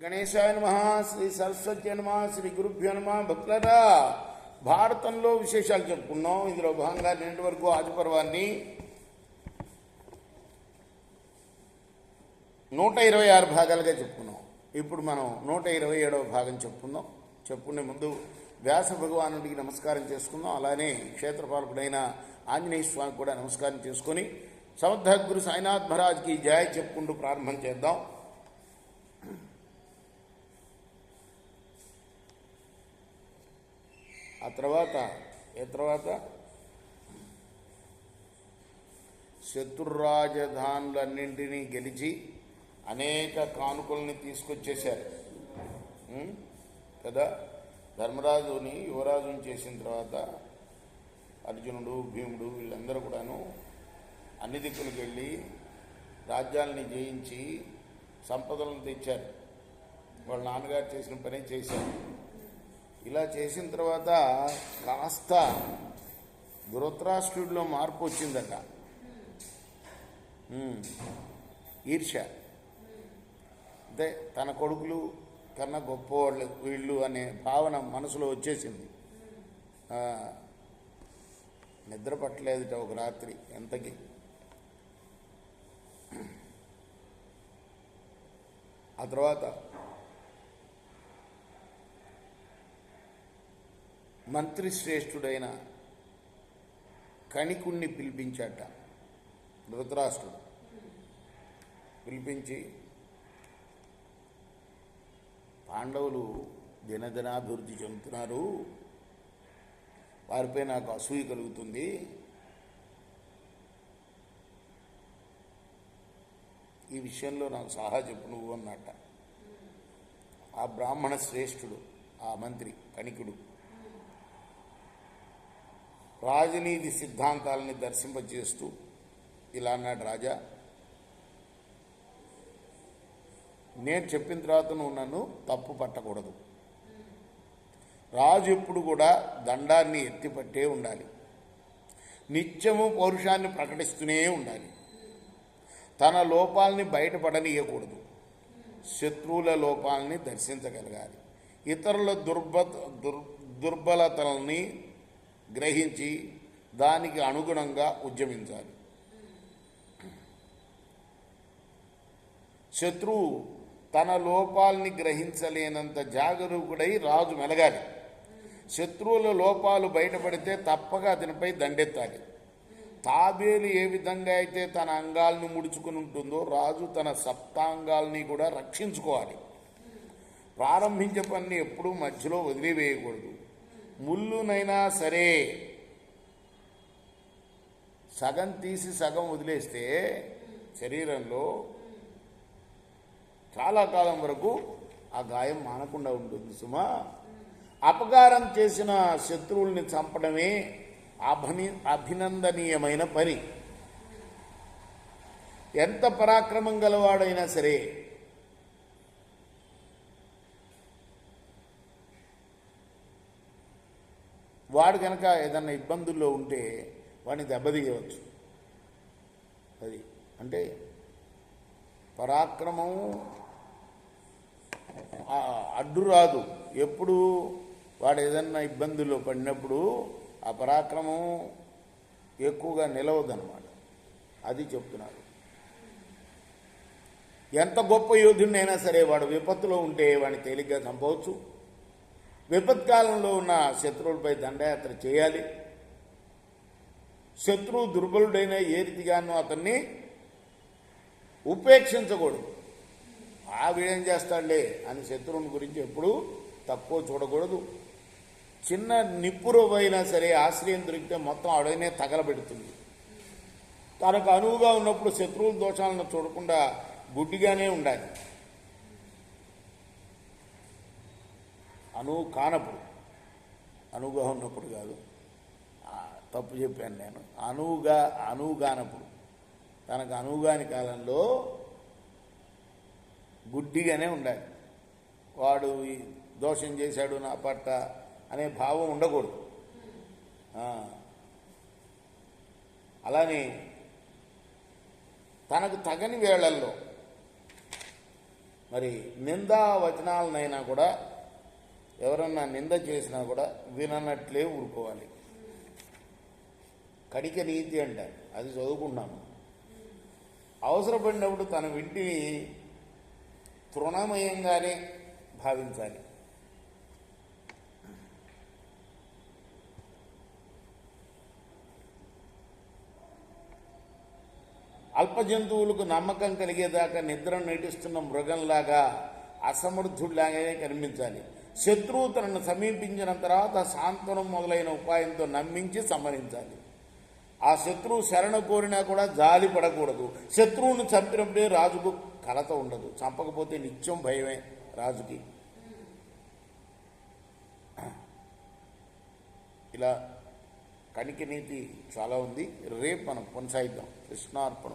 గణేశాయ నమః. శ్రీ సరస్వతి నమః. శ్రీ గురుభ్యో నమః. భక్తులారా, భారతంలో విశేషాలు చెప్పుకున్నాం. ఇందులో భాగంగా నిన్నటి వరకు ఆదిపర్వాన్ని 126 భాగాలుగా చెప్పుకున్నాం. ఇప్పుడు మనం 127వ భాగం చెప్పుకుందాం. చెప్పుకునే ముందు వ్యాస భగవానుడికి నమస్కారం చేసుకుందాం. అలానే క్షేత్రపాలకుడైన ఆంజనేయ స్వామికి కూడా నమస్కారం చేసుకొని సమర్థ గురు సాయినాథ్ మహారాజ్కి జయ చెప్పుకుంటూ ప్రారంభం చేద్దాం. ఆ తర్వాత శత్రురాజధానులన్నింటినీ గెలిచి అనేక కానుకల్ని తీసుకొచ్చేశారు కదా. ధర్మరాజుని యువరాజుని చేసిన తర్వాత అర్జునుడు, భీముడు వీళ్ళందరూ కూడాను అన్ని దిక్కులకు వెళ్ళి రాజ్యాలని జయించి సంపదలను తెచ్చారు. వాళ్ళ నాన్నగారు చేసిన పనే చేశారు. ఇలా చేసిన తర్వాత కాస్త ధృతరాష్ట్రుడిలో మార్పు వచ్చిందట. ఈర్ష్య, అంటే తన కొడుకులు కన్నా గొప్పవాళ్ళు వీళ్ళు అనే భావన మనసులో వచ్చేసింది. నిద్ర పట్టలేదుట ఒక రాత్రి ఎంతకి. ఆ తర్వాత మంత్రి శ్రేష్ఠుడైన కణికుణ్ణి పిలిపించాట ధృతరాష్ట్రుడు. పిలిపించి, పాండవులు దినదినాభివృద్ధి చెందుతున్నారు, వారిపై నాకు అసూయ కలుగుతుంది, ఈ విషయంలో నాకు సలహా చెప్పు నువ్వు అన్నట్ట. ఆ బ్రాహ్మణ శ్రేష్ఠుడు, ఆ మంత్రి కణికుడు రాజనీతి సిద్ధాంతాలని దర్శింపజేస్తూ ఇలా అన్నాడు: రాజా, నేను చెప్పిన తర్వాత నువ్వు నన్ను తప్పు పట్టకూడదు. రాజు ఎప్పుడు కూడా దండాన్ని ఎత్తిపట్టే ఉండాలి, నిత్యము పౌరుషాన్ని ప్రకటిస్తూనే ఉండాలి, తన లోపాలని బయటపడనీయకూడదు, శత్రువుల లోపాలని దర్శించగలగాలి, ఇతరుల దుర్బలతలని గ్రహించి దానికి అనుగుణంగా ఉద్యమించాలి. శత్రువు తన లోపాలని గ్రహించలేనంత జాగరూకుడై రాజు మెలగాలి. శత్రువుల లోపాలు బయటపడితే తప్పక అతనిపై దండెత్తాలి. తాబేలు ఏ విధంగా అయితే తన అంగాలను ముడుచుకుని ఉంటుందో రాజు తన సప్తాంగాల్ని కూడా రక్షించుకోవాలి. ప్రారంభించే పని ఎప్పుడూ మధ్యలో వదిలివేయకూడదు. ముళ్ళునైనా సరే సగం తీసి సగం వదిలేస్తే శరీరంలో చాలా కాలం వరకు ఆ గాయం మానకుండా ఉంటుంది సుమా. అపకారం చేసిన శత్రువుల్ని చంపడమే అభినందనీయమైన పని. ఎంత పరాక్రమం గలవాడైనా సరే వాడు కనుక ఏదన్నా ఇబ్బందుల్లో ఉంటే వాడిని దెబ్బతీయవచ్చు. అది అంటే పరాక్రమం అడ్డు రాదు. ఎప్పుడు వాడు ఏదన్నా ఇబ్బందుల్లో పడినప్పుడు ఆ పరాక్రమం ఎక్కువగా నిలవదన్నమాట. అది చెప్తున్నారు. ఎంత గొప్ప యోధుడినైనా సరే వాడు విపత్తులో ఉంటే వాడిని తేలిగ్గా చంపవచ్చు. విపత్కాలంలో ఉన్న శత్రువులపై దండయాత్ర చేయాలి. శత్రువు దుర్బలుడైన ఏ రీతిగానూ అతన్ని ఉపేక్షించకూడదు. వీడేం చేస్తాడులే అని శత్రువుని గురించి ఎప్పుడూ తక్కువ చూడకూడదు. చిన్న నిప్పురవైనా సరే ఆశ్రయం దొరికితే మొత్తం అడవినే తగలబెడుతుంది. తనకు అనువుగా ఉన్నప్పుడు శత్రువుల దోషాలను చూడకుండా గుడ్డిగానే ఉండాలి. అనువు కానప్పుడు, అనువుగా ఉన్నప్పుడు కాదు, తప్పు చెప్పాను నేను. అనువు కానప్పుడు, తనకు అనువుగాని కాలంలో గుడ్డిగానే ఉండాలి. వాడు ఈ దోషం చేశాడు నా పట్ల అనే భావం ఉండకూడదు. అలానే తనకు తగని వేళల్లో మరి నిందా వచనాలనైనా కూడా ఎవరన్నా నింద చేసినా కూడా విననట్లే ఊరుకోవాలి. కడిక నీతి అంటారు, అది చదువుకుంటున్నాను. అవసరపడినప్పుడు తన ఇంటిని తృణమయంగానే భావించాలి. అల్ప జంతువులకు నమ్మకం కలిగేదాకా నిద్ర నటిస్తున్న మృగంలాగా అసమర్థుడిలాగానే కనిపించాలి. శత్రువు తనను సమీపించిన తర్వాత సాంత్వనం మొదలైన ఉపాయంతో నమ్మించి సంహరించాలి. ఆ శత్రువు శరణ కోరినా కూడా జాలి పడకూడదు. శత్రువును చంపినప్పుడే రాజుకు కలత ఉండదు, చంపకపోతే నిత్యం భయమే రాజుకి. ఇలా కణిక నీతి చాలా ఉంది. రేపు మనం కొనసాగిద్దాం. కృష్ణార్పణ.